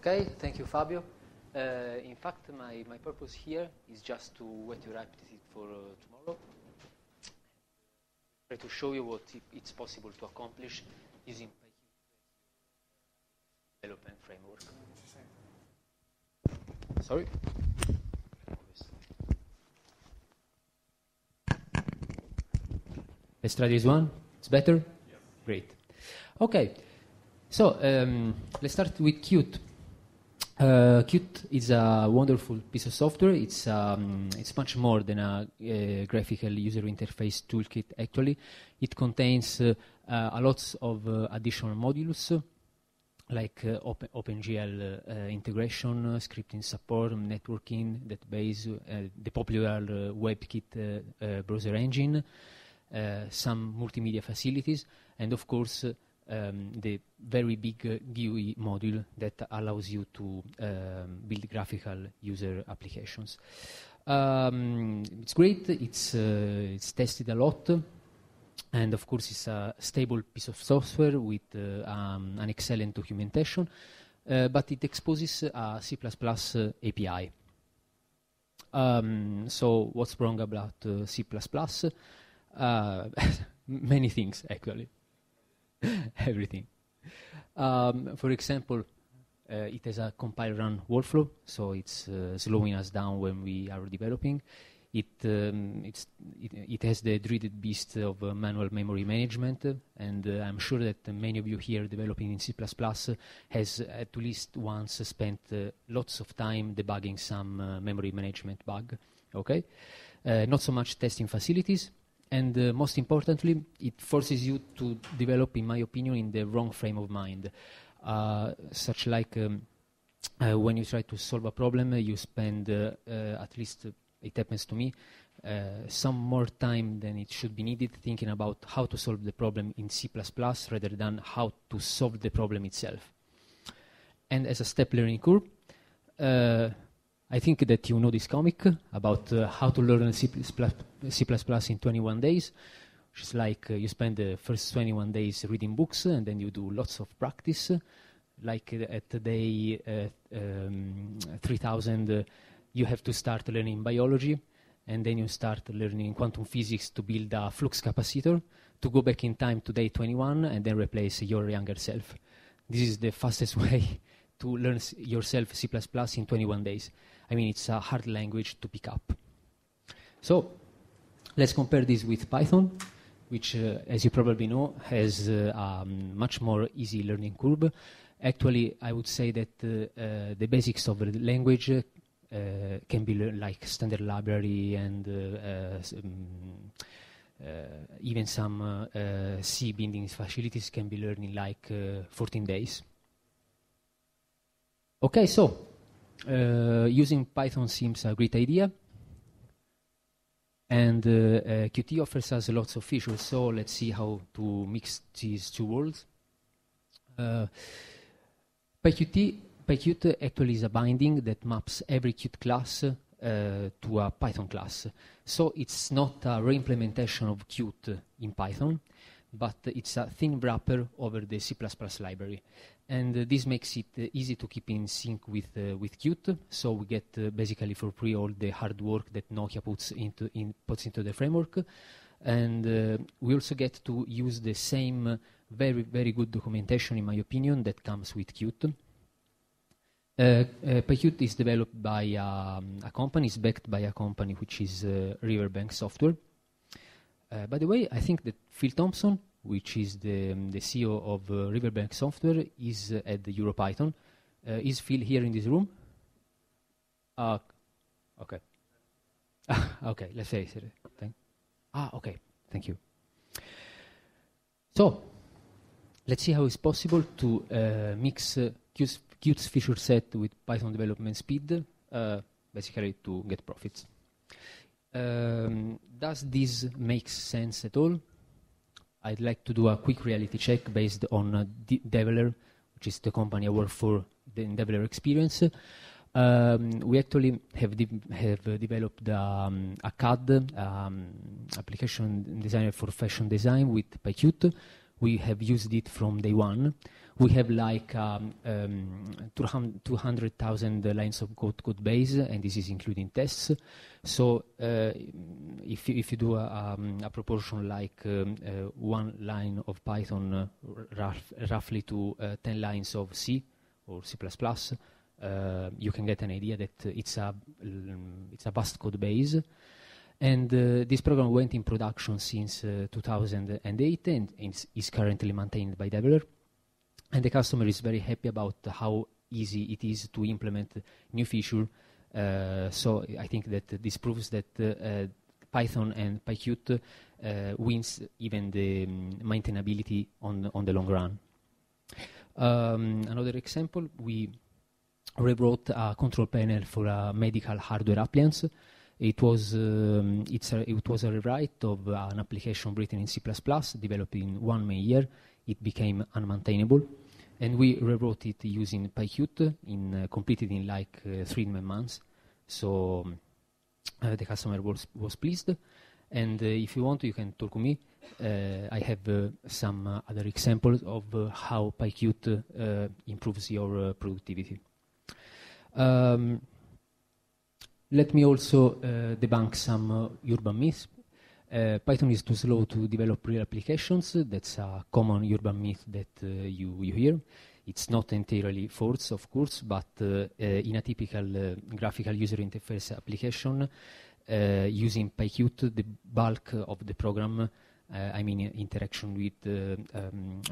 Okay, thank you, Fabio. In fact, my purpose here is just to whet your appetite for tomorrow. Try to show you what it's possible to accomplish using PyQt development framework. Sorry? Let's try this one. It's better? Yeah. Great. Okay. So let's start with Qt. Qt is a wonderful piece of software. It's much more than a graphical user interface toolkit, actually. It contains a lot of additional modules, like OpenGL integration, scripting support, networking, database, the popular WebKit browser engine, some multimedia facilities, and of course the very big GUI module that allows you to build graphical user applications. It's great. It's tested a lot, and of course it's a stable piece of software with an excellent documentation, but it exposes a C++ API. So what's wrong about C++? Many things, actually. Everything. For example, it has a compile run workflow, so it's slowing us down when we are developing. It has the dreaded beast of manual memory management, and I'm sure that many of you here developing in C++ has at least once spent lots of time debugging some memory management bug. Okay, not so much testing facilities. And most importantly, it forces you to develop, in my opinion, in the wrong frame of mind. Such like when you try to solve a problem, you spend, at least it happens to me, some more time than it should be needed thinking about how to solve the problem in C++ rather than how to solve the problem itself. And as a step learning curve, I think that you know this comic about how to learn C++ in 21 days, which is like you spend the first 21 days reading books and then you do lots of practice. Like at day 3000, you have to start learning biology, and then you start learning quantum physics to build a flux capacitor, to go back in time to day 21 and then replace your younger self. This is the fastest way to learn yourself C++ in 21 days. I mean, it's a hard language to pick up. So let's compare this with Python, which, as you probably know, has a much more easy learning curve. Actually, I would say that the basics of the language can be learned, like standard library and even some C binding facilities can be learned in like 14 days. Okay, so using Python seems a great idea, and Qt offers us lots of features, so let's see how to mix these two worlds. PyQt actually is a binding that maps every Qt class to a Python class. So it's not a reimplementation of Qt in Python, but it's a thin wrapper over the C++ library. And this makes it easy to keep in sync with Qt, so we get basically for free all the hard work that Nokia puts into the framework. And we also get to use the same very, very good documentation, in my opinion, that comes with Qt. PyQt is developed by a company, is backed by a company which is Riverbank Software. By the way, I think that Phil Thompson, which is the CEO of Riverbank Software, is at the EuroPython. Is Phil here in this room? Okay. Okay, let's say it. Okay, thank you. So, let's see how it's possible to mix Qt's feature set with Python development speed, basically to get profits. Does this make sense at all? I'd like to do a quick reality check based on Develer, which is the company I work for, the Develer experience. We actually have developed a CAD, application designer for fashion design with PyQt, we have used it from day one. We have like 200,000 lines of code base, and this is including tests. So if you do a proportion like 1 line of Python roughly to 10 lines of C or C++, you can get an idea that it's a vast code base. And this program went in production since 2008 and is currently maintained by Developer. And the customer is very happy about how easy it is to implement new feature. So I think that this proves that Python and PyQt wins even the maintainability on the long run. Another example, we rewrote a control panel for a medical hardware appliance. It was a rewrite of an application written in C++, developed in 1 main year. It became unmaintainable, and we rewrote it using PyQt, completed in like 3 months. So the customer was pleased. And if you want, you can talk to me. I have some other examples of how PyQt improves your productivity. Let me also debunk some urban myths. Python is too slow to develop real applications. That's a common urban myth that you hear. It's not entirely false, of course, but in a typical graphical user interface application, using PyQt, the bulk of the program, I mean interaction with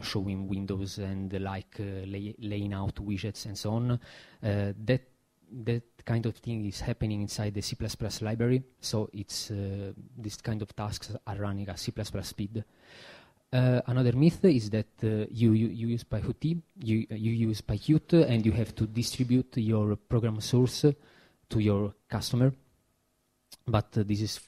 showing windows and laying out widgets and so on, that kind of thing is happening inside the C++ library, so it's this kind of tasks are running at C++ speed. Another myth is that you use PyQt, you use PyQt, and you have to distribute your program source to your customer. But this is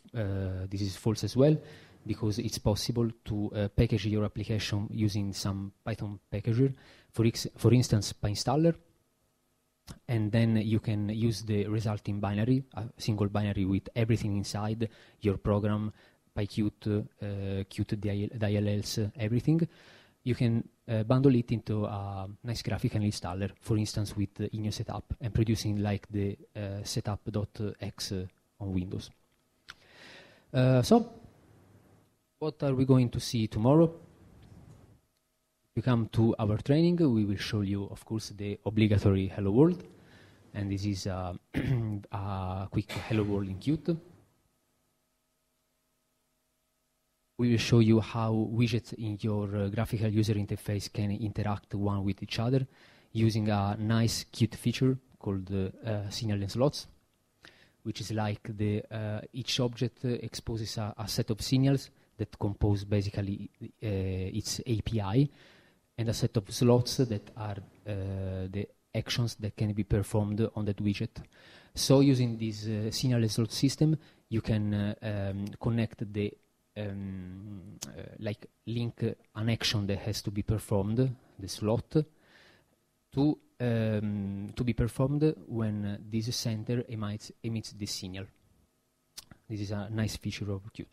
false as well, because it's possible to package your application using some Python packager, for instance, PyInstaller. And then you can use the resulting binary, a single binary with everything inside your program, PyQt, Qt DLLs, everything. You can bundle it into a nice graphical installer, for instance, with INIO setup, and producing like the setup.x on Windows. So, what are we going to see tomorrow? You come to our training, we will show you, of course, the obligatory Hello World. And this is a quick Hello World in Qt. We will show you how widgets in your graphical user interface can interact one with each other using a nice Qt feature called signal and slots, which is like each object exposes a set of signals that compose basically its API, and a set of slots that are the actions that can be performed on that widget. So using this signal and slot system, you can connect the link an action that has to be performed, the slot, to be performed when this sender emits this signal. This is a nice feature of Qt.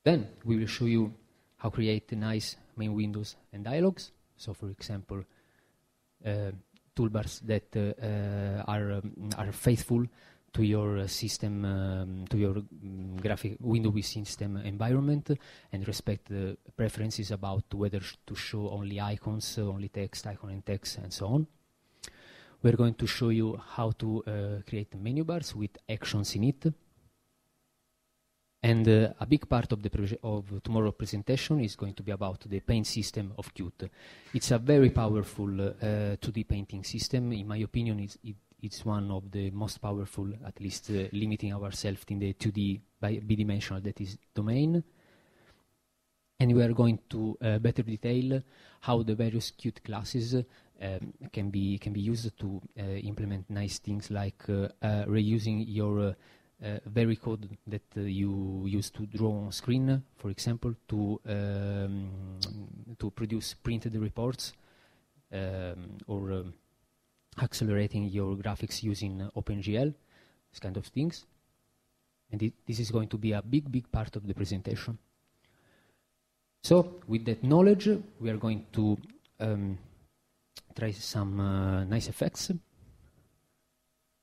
Then we will show you how to create nice main windows and dialogues. So, for example, toolbars that are faithful to your system, to your graphic window with system environment, and respect the preferences about whether to show only icons, only text, icon and text, and so on. We're going to show you how to create menu bars with actions in it. And a big part of tomorrow's presentation is going to be about the paint system of Qt. It's a very powerful 2D painting system. In my opinion, it's one of the most powerful, at least limiting ourselves in the 2D bidimensional, that is, domain. And we are going to better detail how the various Qt classes can be used to implement nice things like reusing your very code that you use to draw on screen, for example, to produce printed reports, or accelerating your graphics using OpenGL, this kind of things. And this is going to be a big part of the presentation. So with that knowledge, we are going to try some nice effects,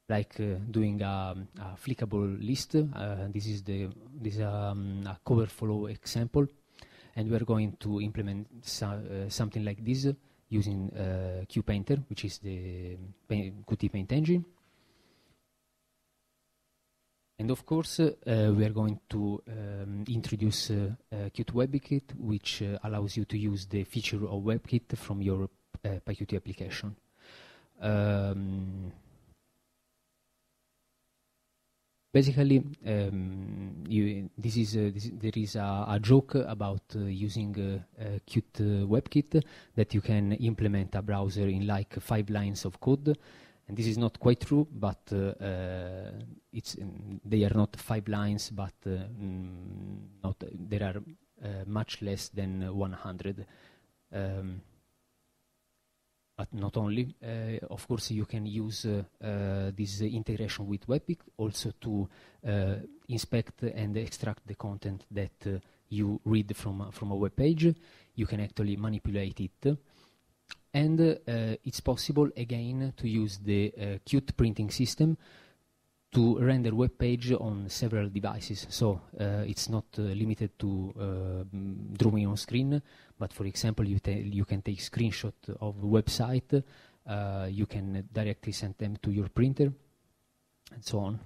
like doing a flickable list. This is a cover follow example, and we are going to implement something like this using QPainter, which is the Qt Paint engine. And of course, we are going to introduce Qt WebKit, which allows you to use the feature of WebKit from your PyQt application. Basically, there is a joke about using Qt WebKit, that you can implement a browser in like 5 lines of code. And this is not quite true, but they are not 5 lines, but there are much less than 100. But not only. Of course, you can use this integration with WebKit also to inspect and extract the content that you read from a web page. You can actually manipulate it. And it's possible, again, to use the Qt printing system to render web page on several devices. So it's not limited to drawing on screen, but for example, you can take screenshot of a website, you can directly send them to your printer, and so on.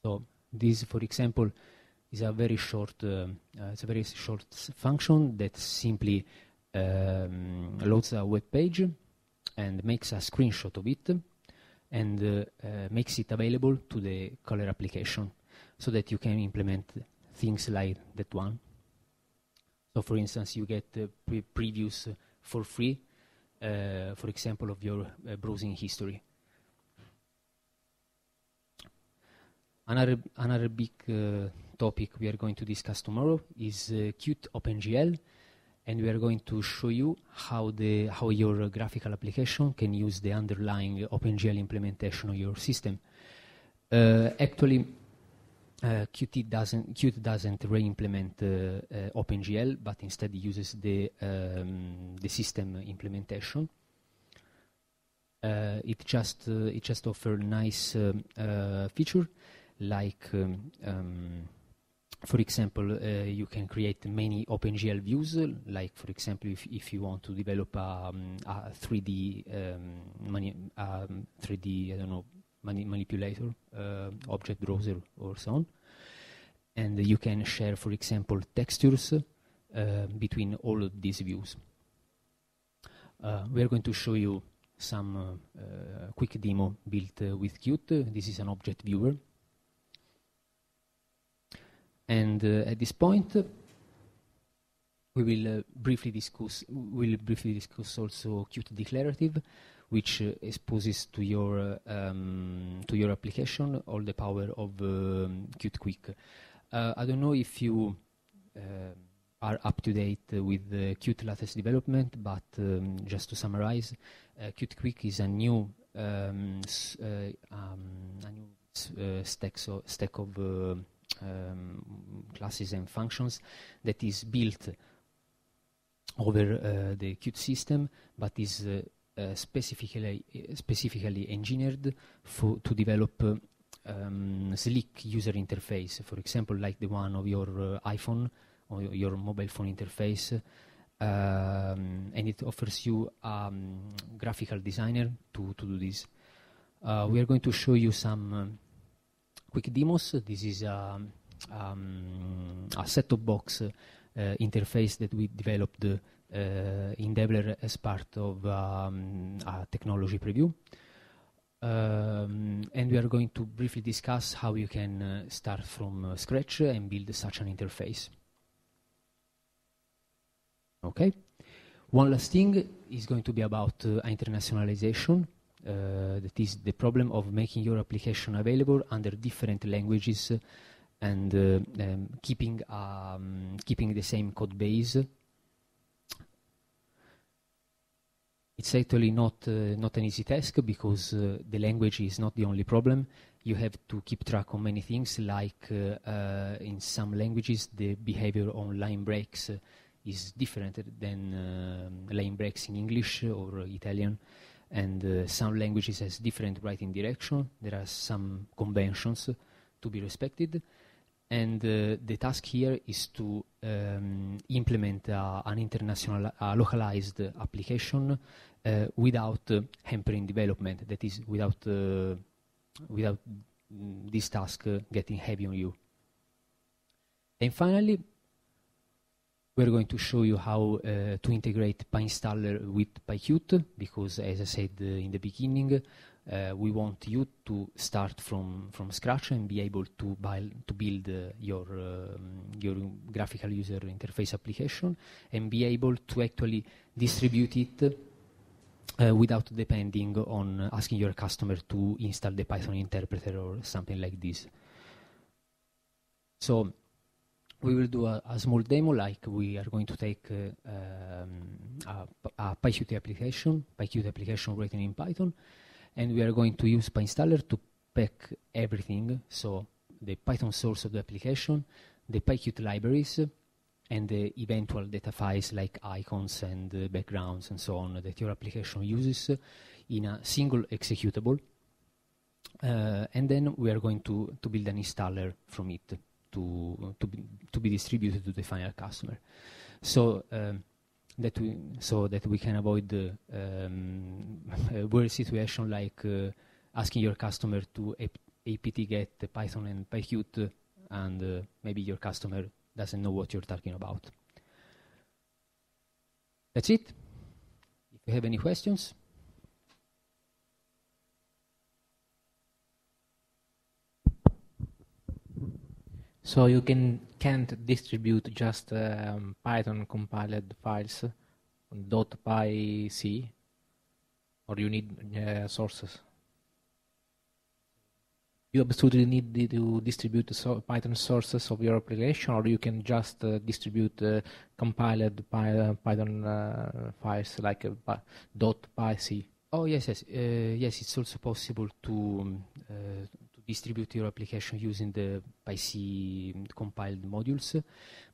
So this, for example, is a very short, it's a very short function that simply loads a web page and makes a screenshot of it, and makes it available to the color application, so that you can implement things like that one. So for instance, you get previews for free, for example, of your browsing history. Another big topic we are going to discuss tomorrow is Qt OpenGL, and we are going to show you how your graphical application can use the underlying OpenGL implementation of your system. Actually, Qt doesn't re-implement OpenGL, but instead uses the system implementation. It just offers nice feature, like for example, you can create many OpenGL views, like for example, if you want to develop a 3D 3D manipulator, object browser, or so on. And you can share, for example, textures between all of these views. We are going to show you some quick demo built with Qt. This is an object viewer. And at this point, we will briefly discuss also Qt declarative, which exposes to your application all the power of Qt Quick. I don't know if you are up to date with the Qt latest development, but just to summarize, Qt Quick is a new stack of classes and functions that is built over the Qt system, but is specifically engineered to develop sleek user interface, for example, like the one of your iPhone or your mobile phone interface, and it offers you a graphical designer to do this. We are going to show you some quick demos. This is a set-top box interface that we developed in Develer as part of a technology preview. And we are going to briefly discuss how you can start from scratch and build such an interface. Okay. One last thing is going to be about internationalization. That is the problem of making your application available under different languages and keeping the same code base. It's actually not an easy task, because the language is not the only problem. you have to keep track of many things, like in some languages the behavior on line breaks is different than line breaks in English or Italian, and some languages has different writing direction. There are some conventions to be respected, and the task here is to implement an international, localized application without hampering development. That is, without this task getting heavy on you. And finally, we're going to show you how to integrate PyInstaller with PyQt, because as I said in the beginning, we want you to start from scratch and be able to build your graphical user interface application and be able to actually distribute it without depending on asking your customer to install the Python interpreter or something like this. So we will do a small demo, like we are going to take a PyQt application written in Python, and we are going to use PyInstaller to pack everything, so the Python source of the application, the PyQt libraries, and the eventual data files like icons and backgrounds and so on that your application uses in a single executable. And then we are going to build an installer from it to be distributed to the final customer. So that we can avoid the weird situation like asking your customer to apt-get Python and PyQt, and maybe your customer doesn't know what you're talking about. That's it. If you have any questions. So you can't distribute just Python compiled files on .pyc, or you need sources? You absolutely need to distribute the Python sources of your application, or you can just distribute compiled Python files like .pyc? Oh yes, yes. It's also possible to distribute your application using the PyC compiled modules,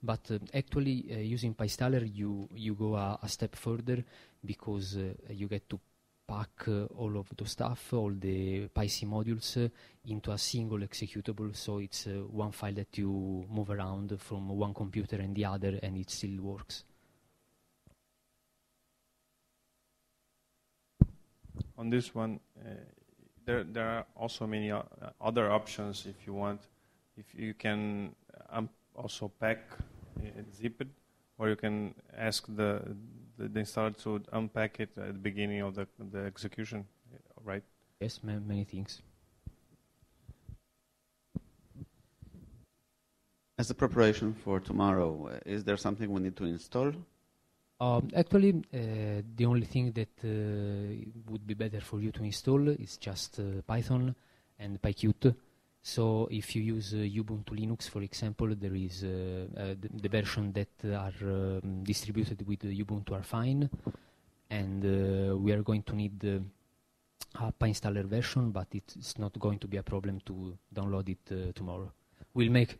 but actually using PyInstaller you go a step further, because you get to pack all of the stuff, all the PyC modules into a single executable, so it's one file that you move around from one computer and the other, and it still works. On this one, there are also many other options if you want. If you can also pack zip it, or you can ask the installer to unpack it at the beginning of the execution, right? Yes, many things. As a preparation for tomorrow, is there something we need to install? Actually, the only thing that would be better for you to install is just Python and PyQt. So if you use Ubuntu Linux, for example, there is the version that are distributed with Ubuntu are fine, and we are going to need a PyInstaller version, but it's not going to be a problem to download it tomorrow. We'll make,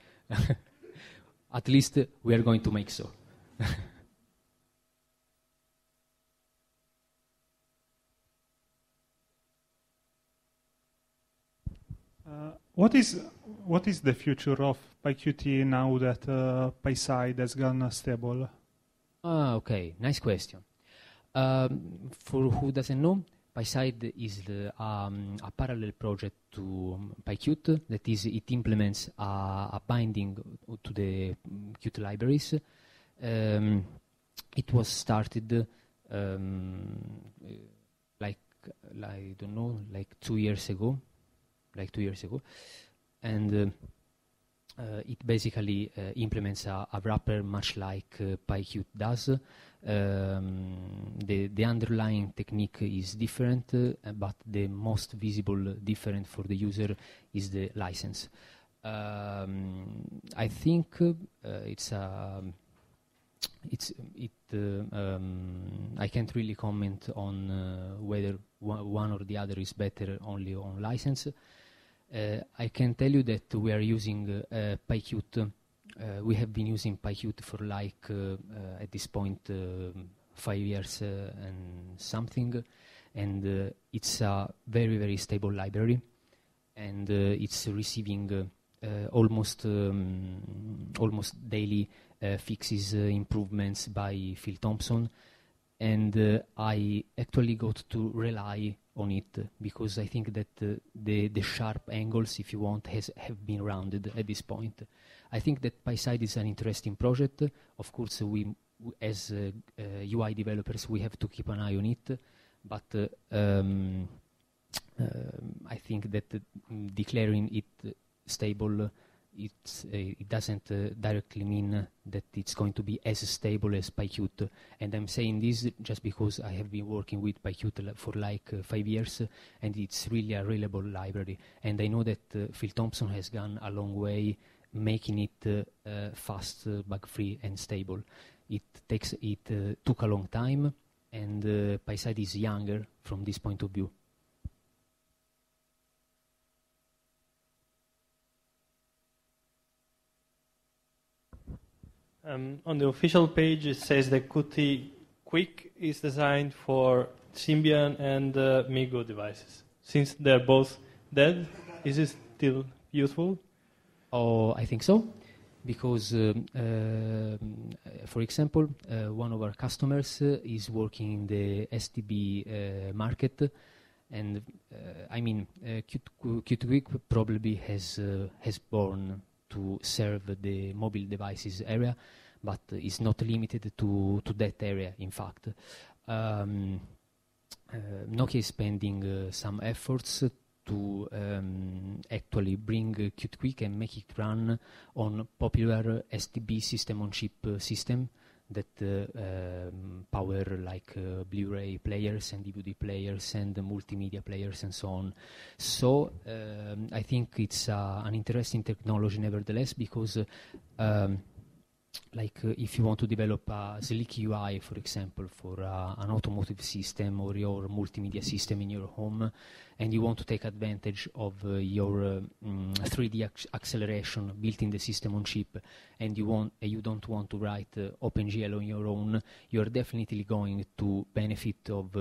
at least we are going to make so. What is the future of PyQt now that PySide has gone stable? Okay, nice question. For who doesn't know, PySide is a parallel project to PyQt. That is, it implements a binding to the Qt libraries. It was started like I don't know, like 2 years ago. And it basically implements a wrapper much like PyQt does. The underlying technique is different, but the most visible difference for the user is the license. I think I can't really comment on whether one or the other is better only on license. I can tell you that we are using PyQt. We have been using PyQt for like at this point 5 years and something, and it's a very, very stable library, and it's receiving almost daily fixes, improvements by Phil Thompson, and I actually got to rely on it because I think that the sharp angles, if you want, have been rounded at this point. I think that PySide is an interesting project. Of course, we as UI developers, we have to keep an eye on it, but I think that declaring it stable, it doesn't directly mean that it's going to be as stable as PyQt. And I'm saying this just because I have been working with PyQt for like 5 years, and it's really a reliable library. And I know that Phil Thompson has gone a long way making it fast, bug-free, and stable. It took a long time, and PySide is younger from this point of view. On the official page, it says that Qt Quick is designed for Symbian and MeeGo devices. Since they're both dead, is it still useful? Oh, I think so, because, for example, one of our customers is working in the STB market, and I mean, Qt Quick probably has born to serve the mobile devices area, but is not limited to that area, in fact. Nokia is spending some efforts to actually bring Qt Quick and make it run on popular STB system-on-chip system that power like Blu-ray players and DVD players and multimedia players and so on. So I think it's an interesting technology nevertheless, because if you want to develop a sleek UI, for example, for an automotive system or your multimedia system in your home, and you want to take advantage of your 3D acceleration built in the system on chip, and you don't want to write OpenGL on your own, you're definitely going to benefit of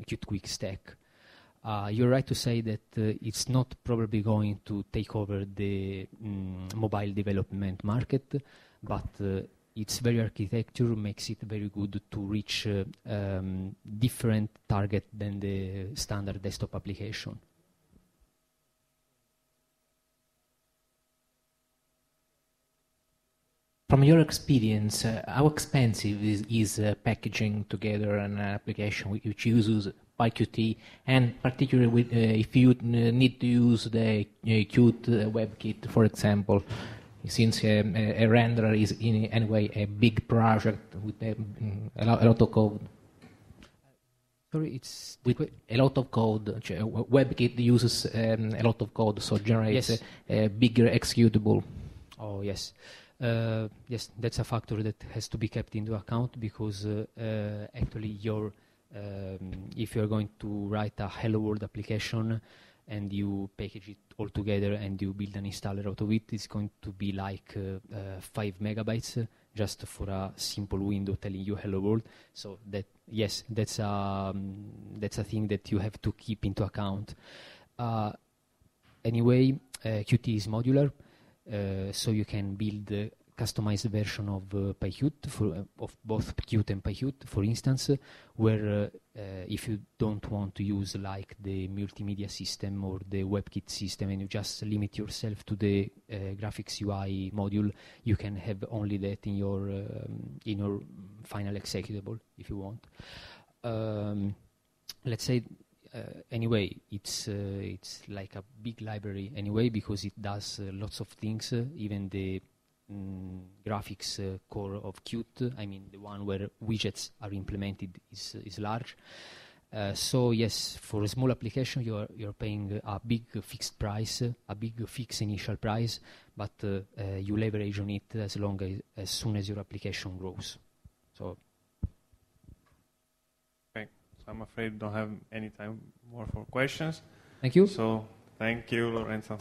Qt Quick stack. You're right to say that it's not probably going to take over the mobile development market, but its very architecture makes it very good to reach different target than the standard desktop application. From your experience, how expensive is packaging together an application which uses PyQt, and particularly with, if you need to use the Qt WebKit, for example, since a renderer is in any way a big project with a lot of code. Sorry, it's with a lot of code. WebKit uses a lot of code, so generates a bigger executable. Oh, yes. Yes, that's a factor that has to be kept into account, because actually if you're going to write a Hello World application and you package it all together and you build an installer out of it, it's going to be like 5 megabytes just for a simple window telling you Hello World. So that's a thing that you have to keep into account. Anyway, Qt is modular, so you can build a customized version of PyQt, of both Qt and PyQt, for instance, where if you don't want to use like the multimedia system or the WebKit system, and you just limit yourself to the graphics UI module, you can have only that in your final executable if you want. Let's say anyway, it's like a big library anyway, because it does lots of things, even the graphics core of Qt, I mean the one where widgets are implemented, is large. So yes, for a small application you're paying a big fixed price, a big fixed initial price, but you leverage on it as soon as your application grows. So okay, so I'm afraid we don't have any time more for questions. Thank you. So Thank you, Lorenzo.